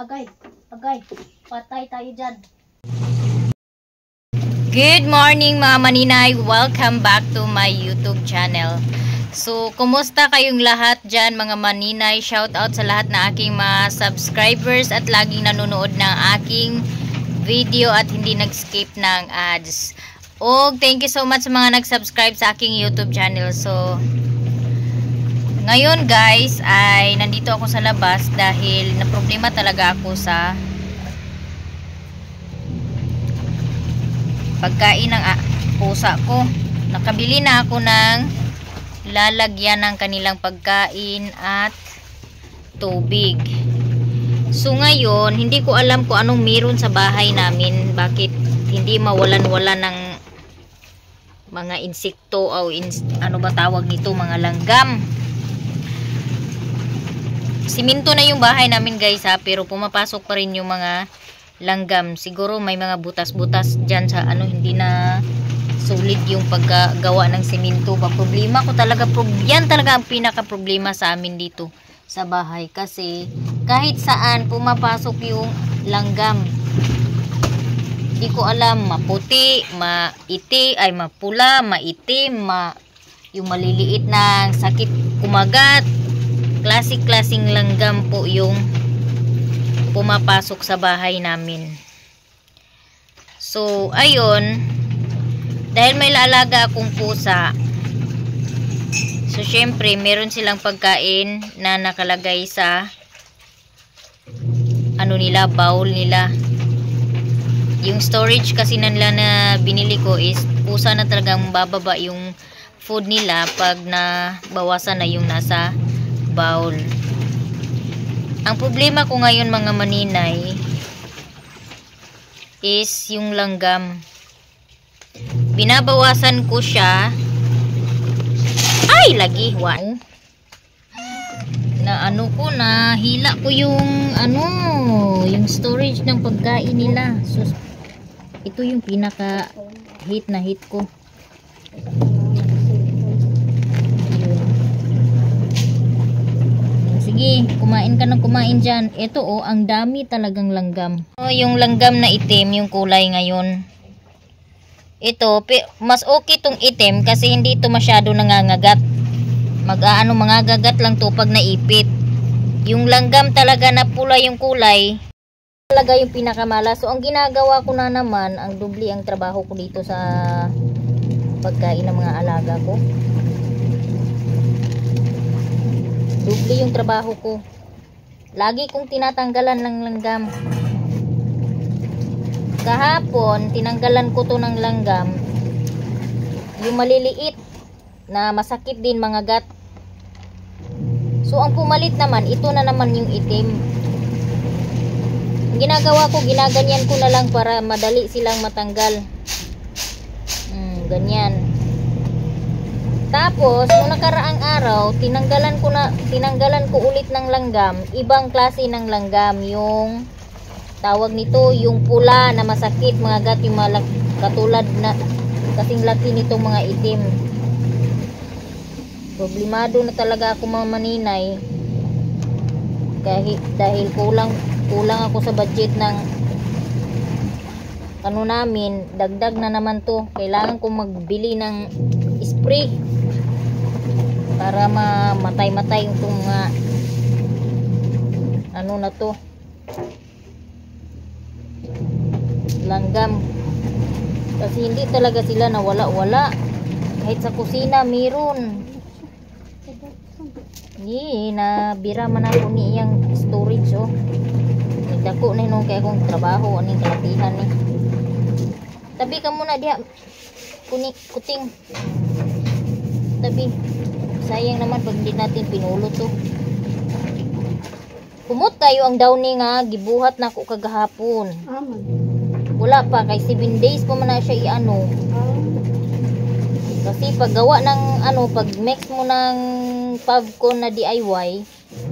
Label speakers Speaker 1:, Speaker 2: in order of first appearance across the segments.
Speaker 1: Agay, agay. Patay tayo dyan.
Speaker 2: Good morning mga maninay. Welcome back to my YouTube channel. So, kumusta kayong lahat dyan mga maninay? Shout out sa lahat na aking mga subscribers at laging nanonood ng aking video at hindi nag-skip ng ads. O, thank you so much sa mga nag-subscribe sa aking YouTube channel. So, ngayon guys ay nandito ako sa labas dahil naproblema talaga ako sa pagkain ng pusa ko. Nakabili na ako ng lalagyan ng kanilang pagkain at tubig. So ngayon, hindi ko alam kung anong meron sa bahay namin. Bakit hindi mawalan-wala ng mga insekto o ano ba tawag nito, mga langgam. Siminto na yung bahay namin guys ha, pero pumapasok pa rin yung mga langgam. Siguro may mga butas-butas dyan sa hindi na solid yung paggawa ng siminto. Problema ko talaga, yan talaga ang pinaka problema sa amin dito sa bahay, kasi kahit saan pumapasok yung langgam. Hindi ko alam, maputi, mapula, maitim, yung maliliit na sakit kumagat. Klasik-klasing langgam po yung pumapasok sa bahay namin. So, ayun, dahil may laalaga akong pusa, so syempre meron silang pagkain na nakalagay sa bowl nila. Yung storage kasi nila na binili ko is pusa na talagang bababa yung food nila pag nabawasan na yung nasa bowl. Ang problema ko ngayon mga maninay is yung langgam. Binabawasan ko siya. Ay, lagi. Wow. Na hila ko yung yung storage ng pagkain nila. So, ito yung pinaka hit ko. Sige, kumain ka ng kumain dyan. Ito ang dami talagang langgam. Yung langgam na itim, yung kulay ngayon. Ito, mas okay tong itim kasi hindi ito masyado nangangagat. Mangangagat lang to pag naipit. Yung langgam talaga na pula yung kulay, talaga yung pinakamala. So, ang ginagawa ko na naman, ang dubli ang trabaho ko dito sa pagkain ng mga alaga ko. Dubli yung trabaho ko. Lagi kong tinatanggalan ng langgam. Kahapon, tinanggalan ko to ng langgam. Yung maliliit na masakit din mga gat. So, ang pumalit naman, ito na naman yung itim. Ang ginagawa ko, ginaganyan ko na lang para madali silang matanggal. Ganyan. Tapos, nung nakaraang araw, tinanggalan ko ulit ng langgam. Ibang klase ng langgam. Yung tawag nito, yung pula na masakit, mga gat, yung katulad na kasing laki nitong mga itim. Problemado na talaga ako mga maninay. Dahil kulang ako sa budget ng namin, dagdag na naman to. Kailangan ko magbili ng spray para mamatay-matay itong na to, langgam. Kasi hindi talaga sila nawala-wala. Kahit sa kusina meron. Nabira man ako niyang storage nagdako na nung kaya kong trabaho aning kalatihan ni. Tabi ka muna diha. Kuting. Tabi. Sayang naman pag hindi natin pinulot to. Kumot kayo ang downy nga gibuhat na ako kagahapon. Wala pa kay 7 days pa man na siya Kasi paggawa ng pag mix mo ng Pavcon na DIY,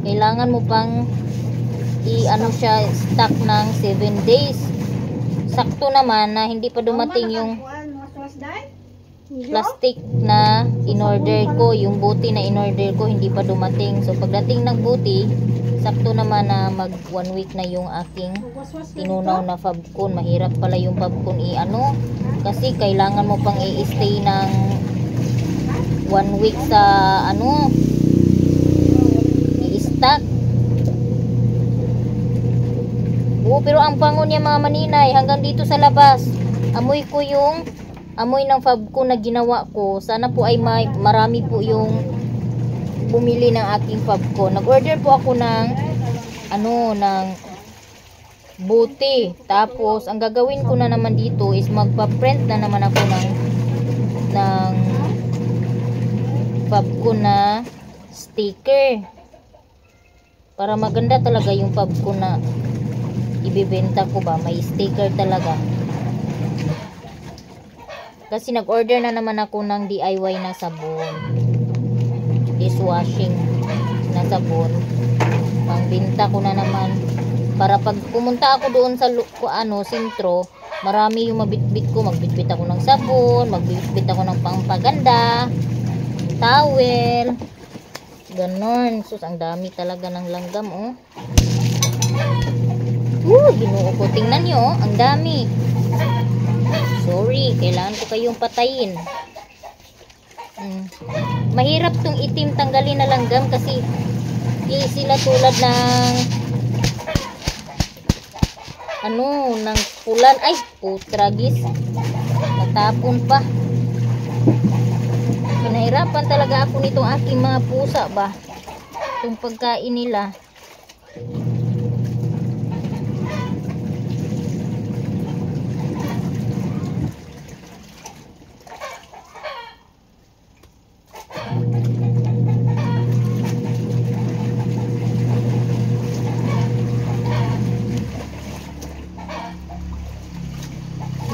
Speaker 2: kailangan mo pang siya stock ng 7 days. Sakto naman na hindi pa dumating yung plastic na in-order ko. Yung buti na in-order ko hindi pa dumating. So pagdating ng buti, sakto naman na mag 1 week na yung aking tinunaw na Fabcon. Mahirap pala yung Fabcon i-ano. Kasi kailangan mo pang i-stay ng 1 week sa ano, i-stock. Oo, pero ang bango niya mga maninay hanggang dito sa labas. Amoy ko yung amoy ng Fabcon na ginawa ko. Sana po ay marami po yung bumili ng aking Fabcon. Nag-order po ako ng ano, ng buti. Tapos ang gagawin ko na naman dito is magpa-print na naman ako ng Fabcon na sticker. Para maganda talaga yung Fabcon na ibebenta ko ba, may sticker talaga. Kasi nag-order na naman ako ng DIY na sabon, dishwashing na sabon. Pangbenta ko na naman para pag pumunta ako doon sa sentro, marami yung mabitbit ko. Magbitbit ako ng sabon, magbitbit ako ng pangpaganda, towel, ganon. Sus, ang dami talaga ng langgam, oh. Ginoo ko. Tingnan nyo, oh, ang dami. Sorry, kailangan ko kayong patayin. Mahirap tong itim tanggalin na langgam kasi hindi sila tulad ng ano, ng pulan. Ay, putragis. Natapon pa. Pinahirapan talaga ako nitong aking mga pusa ba. Itong pagkain nila.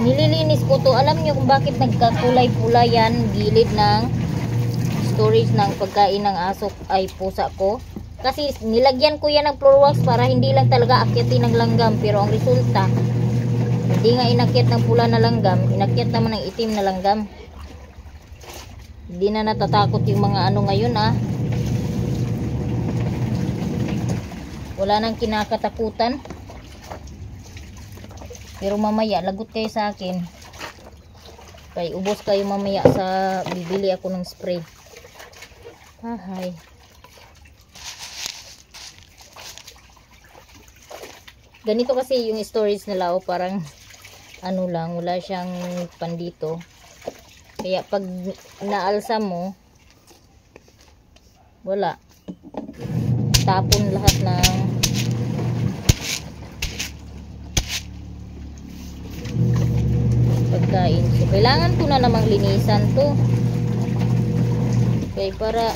Speaker 2: Nililinis ko to. Alam niyo kung bakit nagkakulay-pula yan gilid ng storage ng pagkain ng aso ay pusa ko? Kasi nilagyan ko yan ng floor wax para hindi lang talaga akyatin ng langgam. Pero ang resulta, hindi nga inakyat ng pula na langgam, inakyat naman ng itim na langgam. Hindi na natatakot yung mga ano ngayon, ah. Wala nang kinakatakutan. Pero mamaya, lagot kayo sa akin. Kaya ubos kayo mamaya sa bibili ako ng spray. Hay. Ganito kasi yung storage nila, oh, parang ano lang, wala siyang pandito. Kaya pag naalsa mo, wala. Tapon lahat ng pagkain. So, kailangan ko na namang linisan to. Okay, para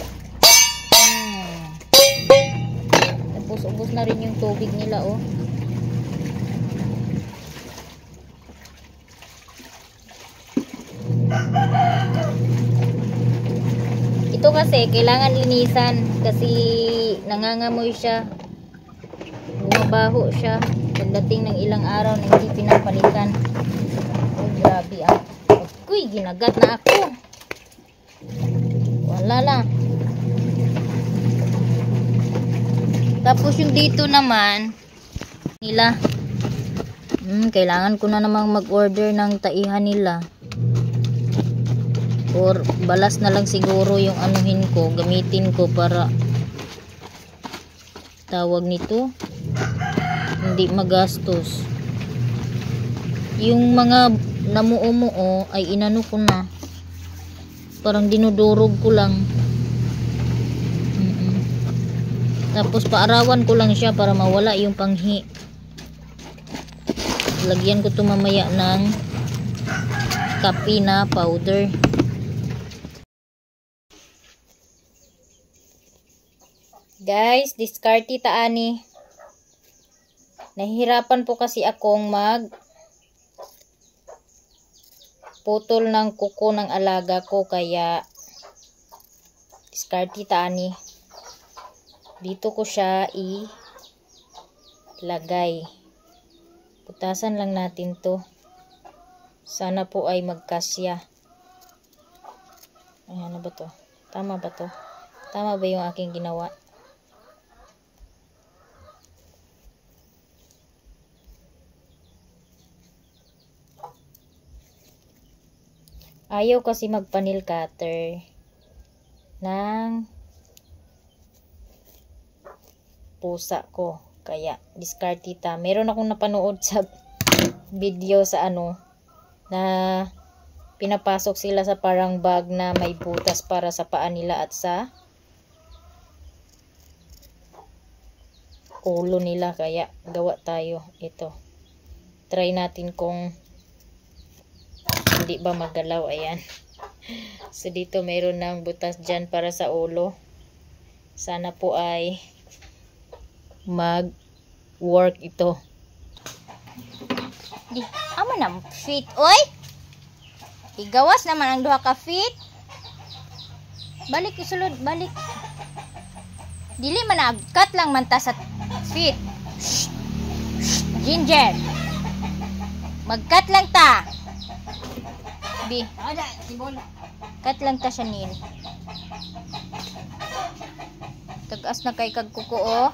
Speaker 2: tapos ubos na rin yung tubig nila, oh. Ito kasi kailangan linisan kasi nangangamoy siya. Bumabaho siya pagdating ng ilang araw na hindi pinapalitan. Oh, grabe, ah. Uy, ginagat na ako. Wala lang. Tapos yung dito naman nila, kailangan ko na namang mag-order ng taihan nila. Or balas na lang siguro yung anuhin ko, gamitin ko para tawag nito, hindi magastos. Yung mga namuo-muo ay inano ko na, parang dinudurog ko lang. Tapos paarawan ko lang siya para mawala yung panghi. Lagyan ko to mamaya ng kape na powder. Guys, diskarte ta ani. Nahihirapan po kasi akong putol ng kuko ng alaga ko, kaya diskarte ta ani. Dito ko siya ilagay. Putasan lang natin to. Sana po ay magkasya. Ay, ano ba to? Tama ba to? Tama ba yung aking ginawa? Ayaw kasi magpanil cutter ng pusa ko. Kaya, discardita. Meron akong napanood sa video sa ano, na pinapasok sila sa parang bag na may butas para sa paa nila at sa ulo nila. Kaya, gawa tayo. Ito. Try natin kung hindi ba magalaw. Ayan. So, dito meron ng butas dyan para sa ulo. Sana po ay mag-work ito. Di, ama na fit. Oy! Igawas naman ang duha ka fit. Balik isulod. Balik. Dili man agkat lang man ta sa fit. Ginger. Mag-cut lang ta. Bi. Cut lang ta siya nil. Tagas na kay kag kuko oh.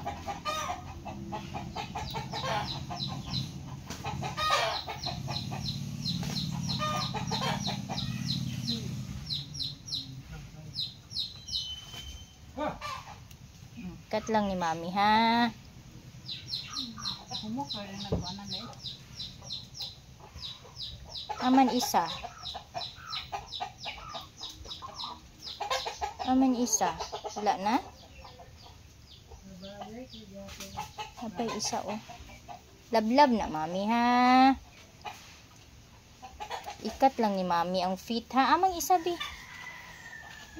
Speaker 2: Cut lang ni mami ha. Aman isa. Aman isa. Wala na? Apay isa oh. Lablab na mami ha. Ikat lang ni mami ang feet ha. Amang isa bi.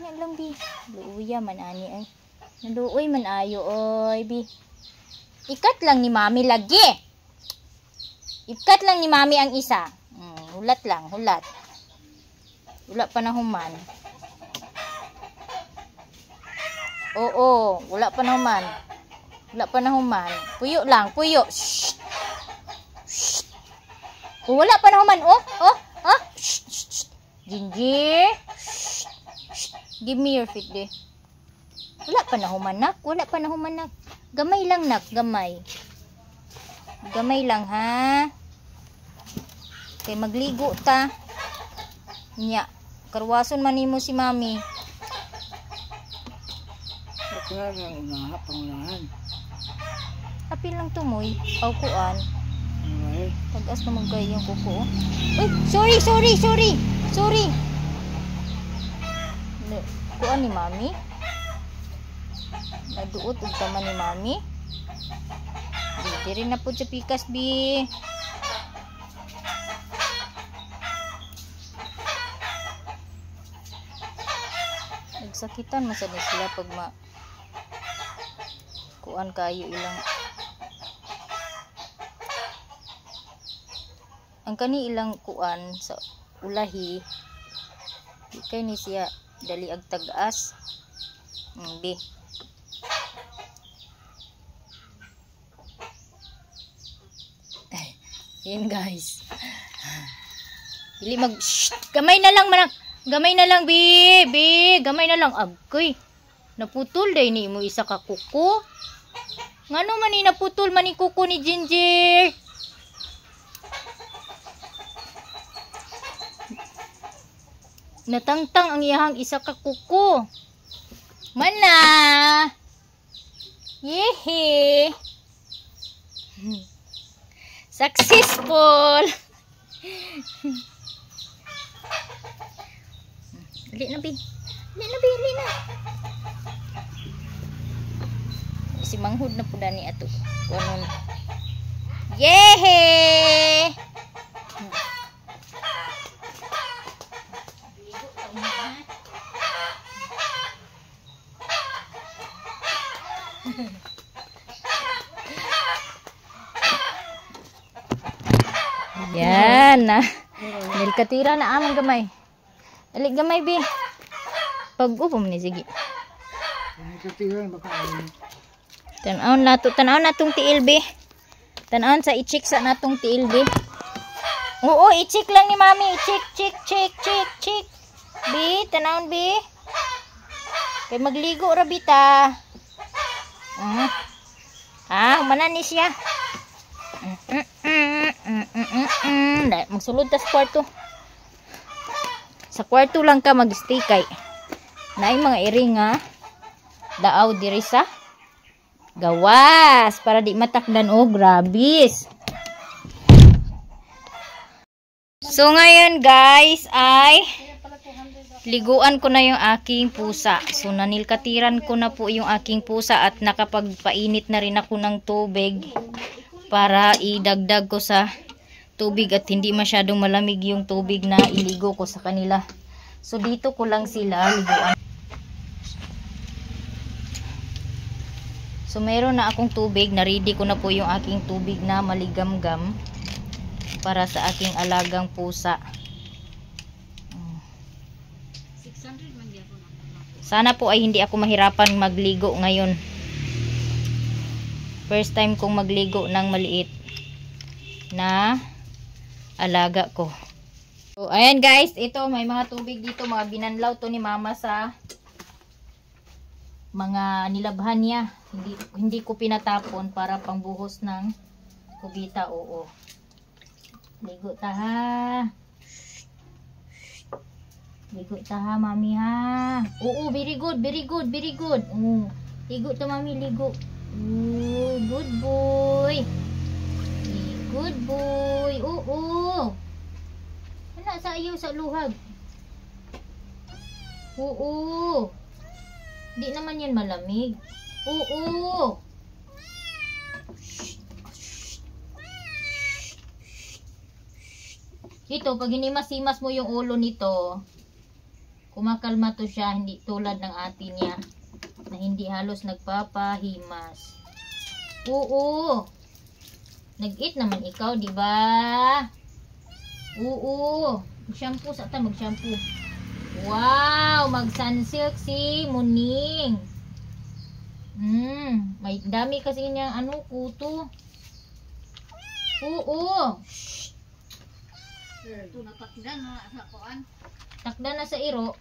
Speaker 2: Yan lang bi. Luuya man ani ay. Naluoy man ayo oy bi. Ikat lang ni mami lagi. Ikat lang ni mami ang isa. Hulat lang, hulat. Wala pa na human. Oo, wala pa na human. Wala pa na human. Puyo lang, puyo. Shh. Shh. Oh, wala pa na human. Oh, oh, oh. Shh, shh, shh. Ginger. Shh. Shh. Give me your feet, de. Wala pa na human, nak. Wala pa na human, nak. Gamay lang, nak. Gamay. Gamay lang, ha. Kay magligo ta. Nya. Karwason man nimo si mami.
Speaker 3: Kaya lang unahap ang lahan.
Speaker 2: Apil lang tumoy. Kuan.
Speaker 3: Okay.
Speaker 2: Tagas na magay yung kuko. Uy, sorry, sorry, sorry. Sorry. Kuan ni mami. Naduot ug tama ni mami. Di rin na po sa pikas bi. Nagsakitan masad sila pag kuan kayo ilang. Ang kani ilang kuan sa ulahi. Kay ni siya dali ag tag-as. Bi. Yan guys. Dili mag gamay na lang manak. Gamay na lang bi. Gamay na lang agkoy. Naputol day ni mo isa ka kuko. Ngano man ni naputol man ni kuko ni Ginger? Natangtang ang iyahang isa ka kuko. Mana? Yehe. Successful. Dili na bi. Dili na. Si manghud na po dani ato. Kunon. Yehe. Yan na. Nilkatira na amang gamay. Dali gamay bi. Pag-upo mo ni sige.
Speaker 3: Katiran baka
Speaker 2: Tan-aon natong tiil bi. Tan-aon sa i-check sa natong tiil bi. Oo, i-check lang ni mami. I-check. Bi, tanawon bi. Kay magligo ra bita. Humanan ni siya. Magsulod ta sa kwarto. Sa kwarto lang ka mag-stay kay. Naay mga iring nga. Daaw diri sa gawas para di matakdan og grabis. So ngayon guys ay liguan ko na yung aking pusa. So nanilkatiran ko na po yung aking pusa at nakapagpainit na rin ako ng tubig para idagdag ko sa tubig at hindi masyadong malamig yung tubig na iligo ko sa kanila. So dito ko lang sila liguan. So meron na akong tubig, na-ready ko na po yung aking tubig na maligamgam para sa aking alagang pusa. Sana po ay hindi ako mahirapan magligo ngayon. First time kong magligo ng maliit na alaga ko. So ayan guys, ito may mga tubig dito, mga binanlaw to ni mama sa mga nilabhan niya. Hindi ko pinatapon para pangbuhos ng kubita. Oo. Ligo ta ha. Ligo ta ha, mami ha. Oo, very good, very good, very good. Ligo ta mami, ligo. Good boy. Good boy. Oo. Ano sa iyo sa luhag? Oo. Di naman yan malamig. Oo. Ito, pag hinimas-himas mo yung ulo nito, kumakalma to siya, hindi tulad ng atin niya na hindi halos nagpapahimas. Oo. Nag-eat naman ikaw, di ba? Oo. Mag-shampoo sa ta, mag-shampoo. Wow, mag-sunsilk si Muning. May dami kasi niyang kuto. Oo.
Speaker 1: Ito natakdan na sa kuan.
Speaker 2: Takda na sa iro.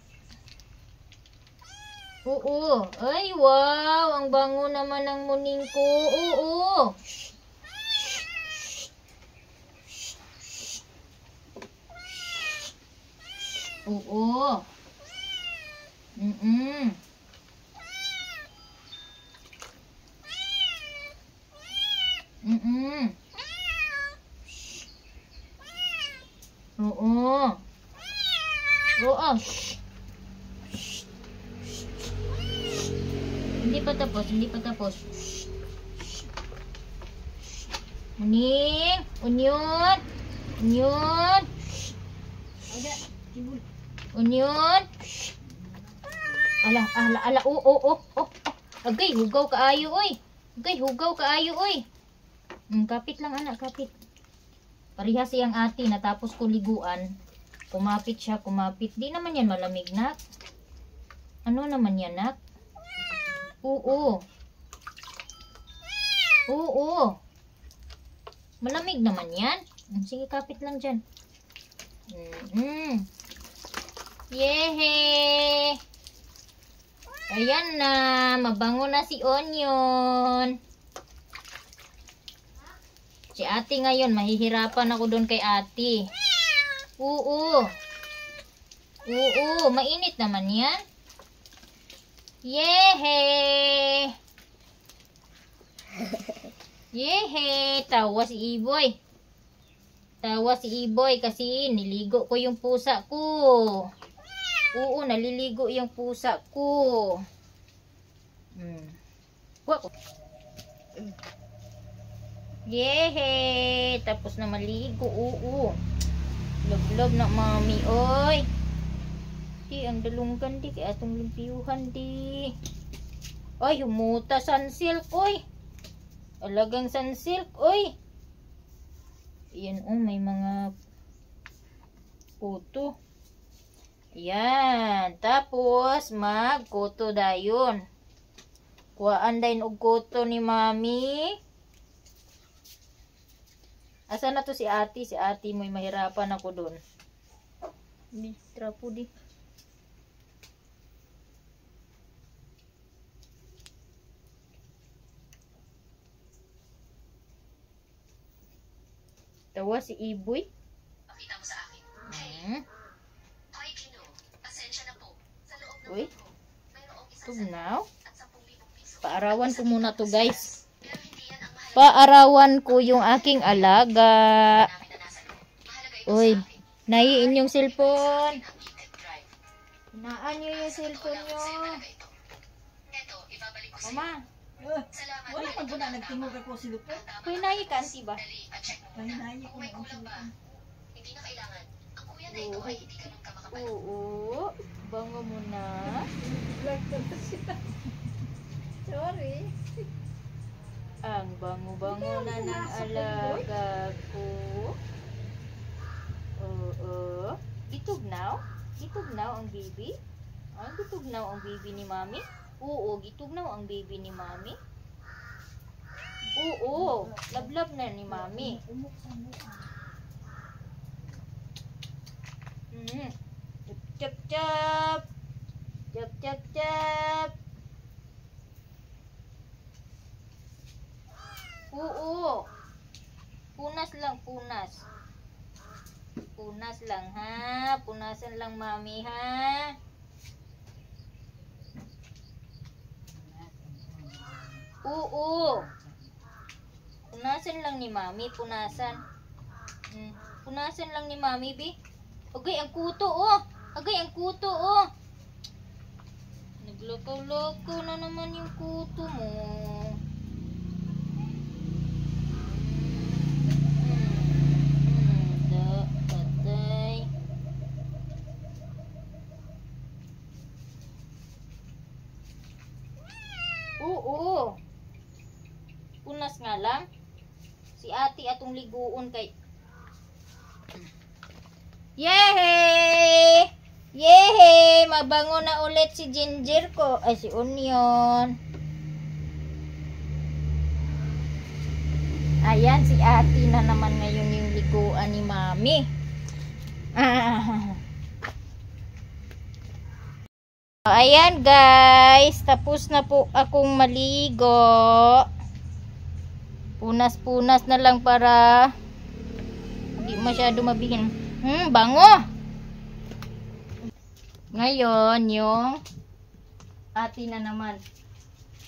Speaker 2: Oo. Ay, wow, ang bango naman ng Muning ko. Oo. Oo. Oo. Oo. Hindi pa tapos, hindi pa tapos. Muning, unyon. Unyon. Unyon. Ala, oo. Agay, hugaw kaayo, oy. Agay, hugaw kaayo, oy. Kapit lang, anak, kapit. Parihas siyang ati, natapos ko liguan. Kumapit siya, kumapit. Di naman yan malamig, nak. Ano naman yan, nak? Oo. Oo. Malamig naman yan. Sige, kapit lang dyan. Yehe! Ayan na, mabango na si Onion. Si ate ngayon, mahihirapan ako doon kay ate. Oo. Oo, mainit naman yan. Yehe! Yehe! Tawa si Iboy. Tawa si Iboy kasi niligo ko yung pusa ko. Oo, naliligo yung pusa ko. Yehe! Tapos na maligo. Oo. Love na mami. Oy. Di, ang dalunggan di. Kaya atong lumpiyuhan di. Ay, humuta sunsilk. Oy. Alagang sunsilk. Oy. Ayan, may mga kuto. Ayan. Tapos, magkuto dayon. Kuhaan dayon og kuto ni mami. Asa na to si ate? Si ate mo'y mahirapan ako doon. Di, trapo di. Tawa si Iboy.
Speaker 4: Pakita mo sa akin.
Speaker 2: Hmm.
Speaker 4: Hi, Gino. Pasensya na po. Sa loob ng
Speaker 2: Uy,
Speaker 4: bangko, mayroong isang
Speaker 2: tugnaw.
Speaker 4: at 10,000 piso.
Speaker 2: Paarawan ko muna to guys.
Speaker 4: Pero hindi yan ang mahalaga
Speaker 2: Paarawan ko yung aking alaga.
Speaker 4: namin na nasa loob. Mahalaga ito
Speaker 2: Uy,
Speaker 4: sa akin.
Speaker 2: naiin yung cellphone.
Speaker 4: Ang heated drive.
Speaker 2: Hinaan nyo yung cellphone
Speaker 4: Wala
Speaker 2: nyo.
Speaker 4: sa'yo talaga ito. Eto, ibabalik ko sa'yo.
Speaker 2: Mama,
Speaker 4: Salamat.
Speaker 3: Wala
Speaker 4: Ito
Speaker 3: pag
Speaker 4: na
Speaker 3: na
Speaker 4: ang
Speaker 3: nagtingog
Speaker 4: tama.
Speaker 3: ako si Lupe.
Speaker 4: Ang tama
Speaker 2: kuy
Speaker 4: ang
Speaker 2: nahi ka,
Speaker 4: oras.
Speaker 2: auntie ba?
Speaker 4: Dali, pa-check mo
Speaker 3: Ay,
Speaker 4: muna.
Speaker 3: nahi ko
Speaker 4: Kung may
Speaker 3: na ang
Speaker 4: kulang ba, hindi na kailangan. Ang kuya na ito ay hindi ganun kamakapal.
Speaker 2: Oo, bango mo na.
Speaker 3: Vlog ko na siya. Sorry.
Speaker 2: Ang bango-bango na ng alaga ko. Oo. Gitugnaw? Gitugnaw ang baby? Ah, gitugnaw ang baby ni mami? Oo, gitugnaw ang baby ni mami. Oo, lablab na ni mami. Chap chap. Chap chap chap. Oo. Punas lang, punas. Punas lang ha. Punasan lang mami ha. Oo. Punasan lang ni mami, punasan. Punasan lang ni mami, bi. Agay ang kuto oh. Agay ang kuto oh. Nagloko-loko na naman yung kuto mo. Patay. Oo. Punas nga lang. Si ate atong liguon kay. Yehey! Yehey! Mabango na ulit si Ginger ko. Ay, si Onion. Ayan, si ate na naman ngayon yung liguan ni Mami. Ayan guys, tapos na po akong maligo. Punas-punas na lang para hindi masyado mabihin. Bango! Ngayon, yung ate na naman.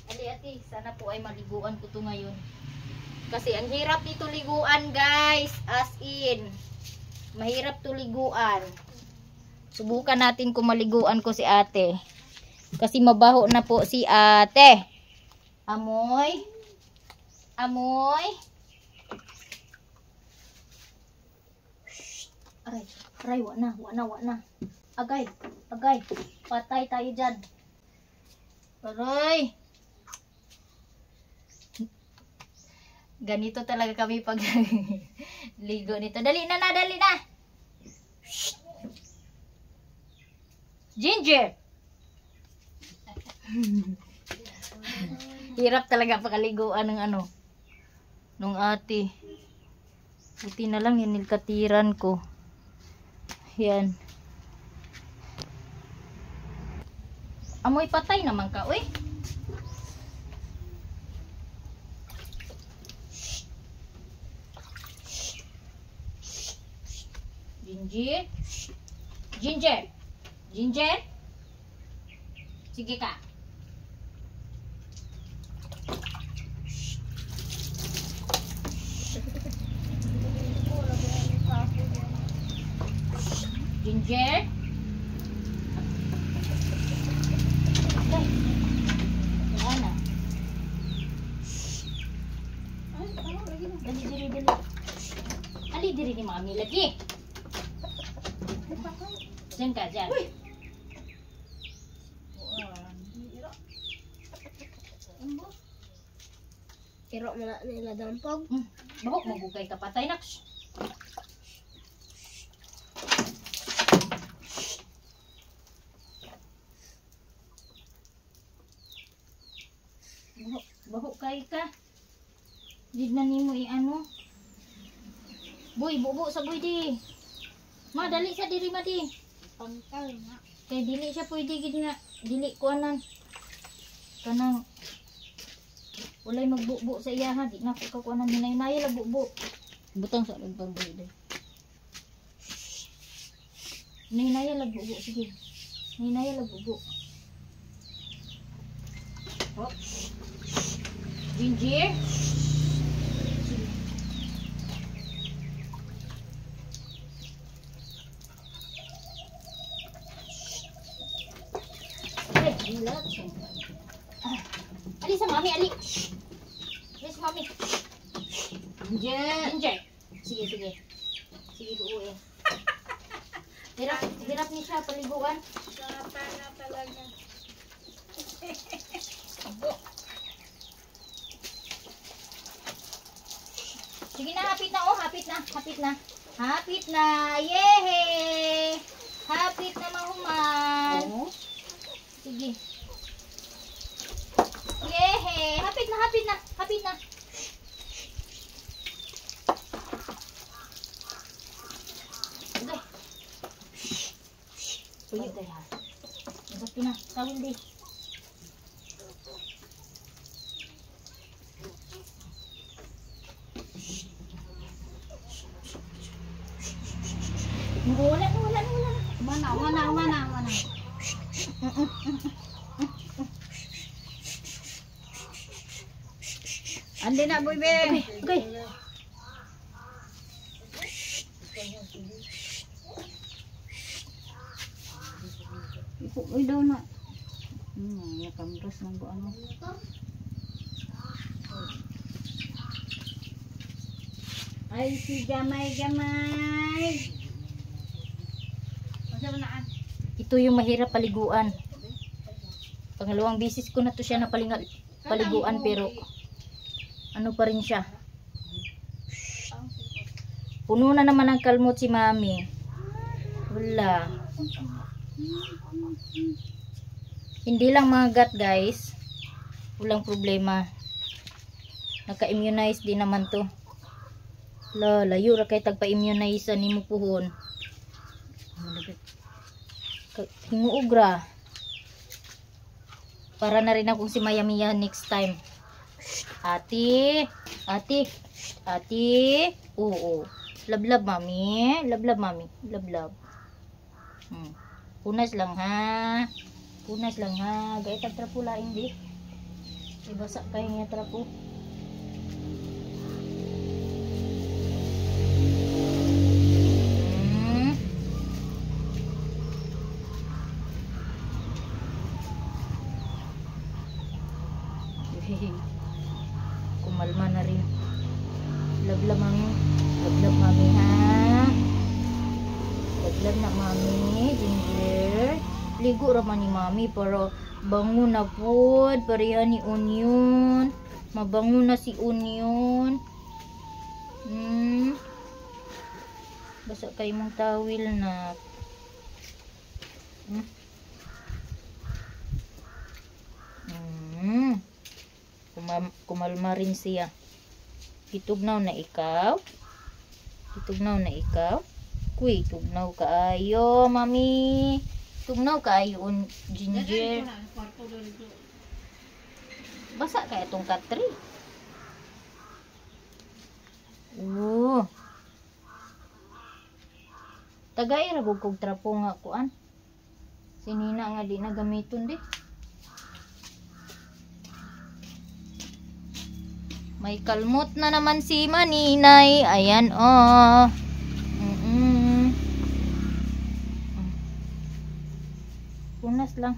Speaker 2: Ate, sana po ay maliguan ko to ngayon. Kasi ang hirap dito liguan guys. As in, mahirap to liguan. Subukan natin kung maliguan ko si ate. Kasi mabaho na po si ate. Amoy. Amoy. Aray, aray, wa na. Agay. Patay tayo dyan. Aray. Ganito talaga kami pag ligo nito. Dali na. Ginger. Hirap talaga pakaliguan ng nung ate. Buti na lang yung nilkatiran ko. Yan. Amoy patay naman ka, uy. Ginger. Sige ka. Ginger. Okay. Wala na. Dali. Ali diri ni mami lagi. Diyan ka, dyan.
Speaker 1: Kiro mo na nila dampog.
Speaker 2: Bahok, mabugay ka patay na. Bahok kay ka. Di na nimo i-ano. Boy, bubo sa boy di. Ma, dali sa diri ma di.
Speaker 1: Pangkal na.
Speaker 2: Kay dili siya pwede gid nga. Dili ko anan. Kanang walay magbubo sa iya ha. Di na ko kakuanan hinay-hinay la bubo. Butang sa lagpang day. Nahinaya lagbugo, sige. Nahinaya lagbugo. Hop. Ginger. Relax. Ali sa mami, ali. Ali sa mami. Ginger. Sige, sige. Sige, buuin. Hirap niya siya paliguan.
Speaker 3: Sarapan na talaga.
Speaker 2: Sige na, hapit na. Oh, hapit na. Hapit na. Hapit na. Yehe! Hapit na mahuman.
Speaker 3: Oo.
Speaker 2: Sige. Yehe! Hapit na, hapit na. Hapit na. Okay. Tuyo tayo ha. Hapit na. Tawin din. Wala.
Speaker 3: Mana. Andi na, boy, be.
Speaker 2: Okay.
Speaker 3: Uy, daw na. Nakamras lang ko ano. Ay, si gamay.
Speaker 2: Ito yung mahirap paliguan. Pangalawang bisis ko na to siya na paliguan pero ano pa rin siya. Puno na naman ang kalmot si mami. Wala. Hindi lang mga gat guys. Walang problema. Naka-immunize din naman to. Layo ra kay tagpa-immunize ni mo puhon. Hinguugra. Para na rin akong si Mayamiya next time. Ate. Oo. Lablab mami. Lablab. Punas lang ha. Gaya tagtrapo laing di. Ibasa kayo nga trapo. Kumalma na rin. Lablab mami ha. Lablab na mami. Ginger. Ligo raman ni mami para bango na pod. Pareha ni onion. Mabango na si onion. Basa kayo mong tawil na. Kumalma rin siya. Itugnaw na ikaw. Kuy, tugnaw kaayo, mami. Tugnaw kaayo, Ginger. Basa kaya itong katri. Tagay ra kog trapo nga kuan. Sinina nga di na gamiton di. May kalmot na naman si Maninay. Ayan oh. Punas lang.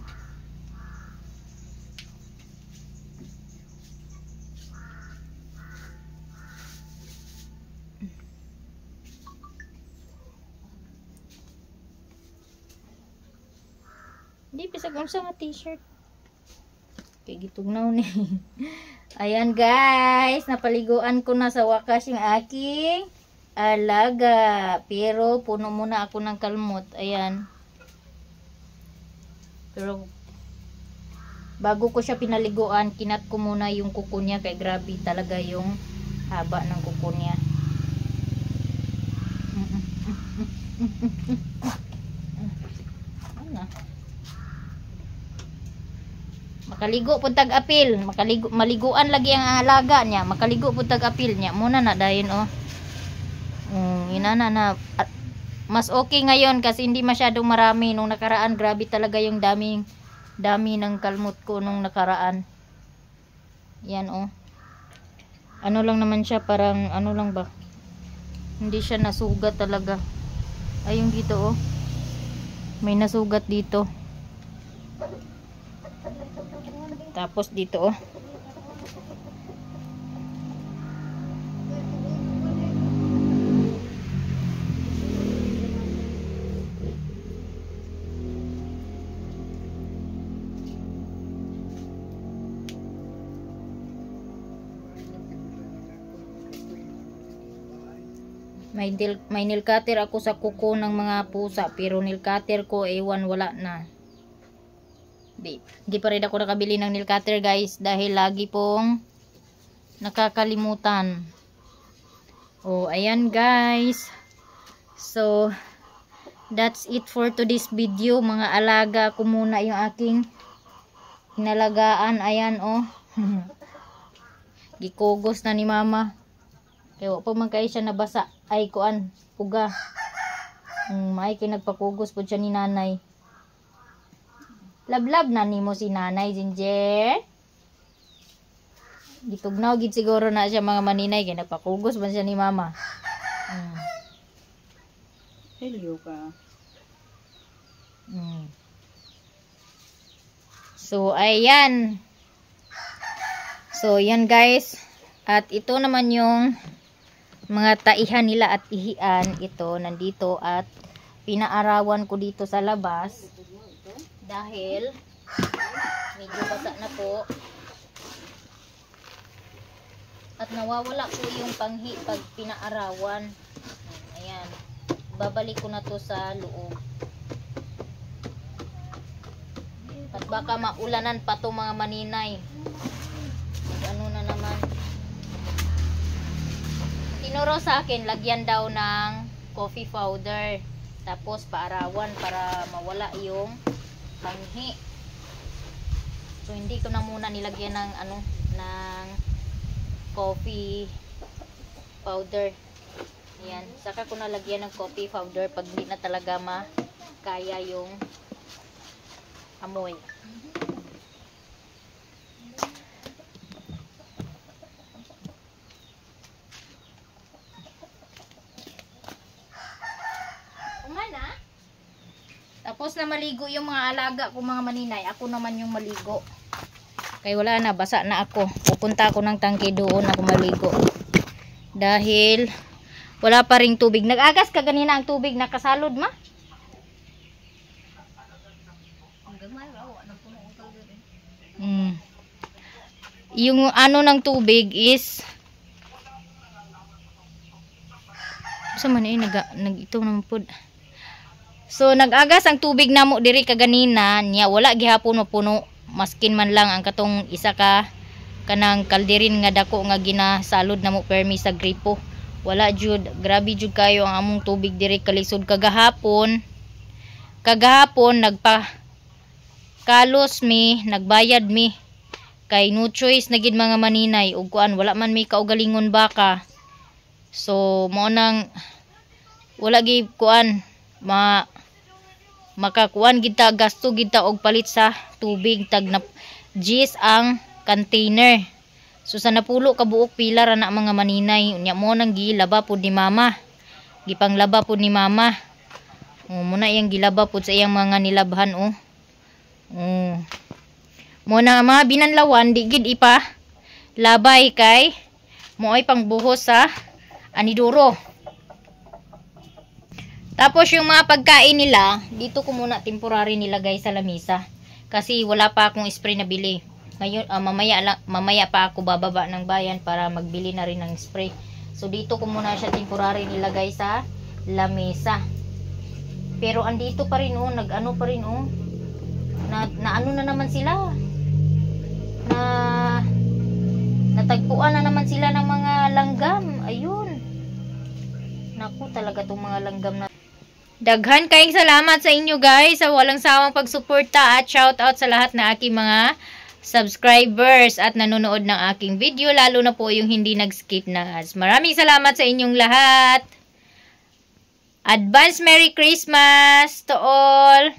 Speaker 2: Hindi pisag unsa nga t-shirt. Kay gitugnaw ni. Ayan guys, napaliguan ko na sa wakas yung aking alaga. Pero puno muna ako ng kalmot. Ayan. Pero bago ko siya pinaliguan, kinat ko muna yung kuko niya kay grabe talaga yung haba ng kuko niya. Makaligo pud tag apil, maliguan lagi ang alaga niya, makaligo pud tag apil niya. Muna na dayon oh. Inana na mas okay ngayon kasi hindi masyadong marami. Nung nakaraan, grabe talaga yung dami ng kalmot ko nung nakaraan. Yan oh. Ano lang naman siya, parang ano lang ba? Hindi siya nasugat talaga. Ayun dito oh. May nasugat dito. Tapos dito oh. May nail cutter ako sa kuko ng mga pusa, pero nail cutter ko ewan wala na. Di pa rin ako nakabili ng nail cutter guys dahil lagi pong nakakalimutan. Oh, ayan guys. So that's it for today's video. Mga alaga ko muna yung aking inalagaan. Ayan oh. Gikugos na ni mama. Kaya pa man kay siya nabasa ay kuan puga. May kinagpakugos po siya ni nanay. Lablab na nimo si nanay Jinje. Gitugnaw gid siguro na siya mga maninay kay nagpakugos man siya ni mama.
Speaker 3: Hello ka.
Speaker 2: So ayan. So yan guys. At ito naman yung mga taihan nila at ihian. Ito nandito at pinaarawan ko dito sa labas dahil medyo basa na po at nawawala po yung panghi pag pinaarawan. Ayan, babalik ko na to sa loob at baka maulanan pa to mga maninay. Ano na naman, tinuro sa akin lagyan daw ng coffee powder tapos paarawan para mawala yung panghi. So hindi ko na muna nilagyan ng ng coffee powder. Ayan, saka ko na lagyan ng coffee powder pag hindi na talaga makaya yung amoy. Tapos na maligo yung mga alaga ko mga maninay. Ako naman yung maligo. Kaya wala na, basa na ako. Pupunta ako ng tangke doon ako maligo. Dahil wala pa ring tubig. Nag-agas ka ganina ang tubig nakasalod ma? Yung ano ng tubig is sa man ito naman po. So nag-agas ang tubig namo diri kaganina niya wala gihapon mapuno maskin man lang ang katong isa ka kanang kalderin nga dako nga ginasalod namo permi sa gripo. Wala jud, grabe jud kayo ang among tubig diri kalisod kagahapon. Kagahapon nagpa kalos mi, nagbayad mi. Kay no choice na gid mga maninay ug kuan wala man mi kaugalingon baka. So mo nang wala gid kuan makakuan kita gasto kita og palit sa tubig tag na gis ang container. So sa napulo ka buok pila ra na mga maninay unya mo nang gilaba pud ni mama. Gipanglaba pud ni mama. Mo na iyang gilaba pud sa iyang mga nilabhan oh. Mo na mga binanlawan di gid ipa labay kay mo ay pangbuhos sa aniduro. Tapos yung mga pagkain nila, dito ko muna temporary nilagay sa lamisa. Kasi wala pa akong spray na bili. Ngayon, mamaya pa ako bababa ng bayan para magbili na rin ng spray. So dito ko muna siya temporary nilagay sa lamisa. Pero andito pa rin oh, nag-ano pa rin oh. Na ano na naman sila. Natagpuan na naman sila ng mga langgam. Ayun. Naku, talaga tong mga langgam na. Daghan kayong salamat sa inyo guys sa walang sawang pagsuporta at shoutout sa lahat na aking mga subscribers at nanonood ng aking video, lalo na po yung hindi nag-skip na ads. Maraming salamat sa inyong lahat. Advance Merry Christmas to all!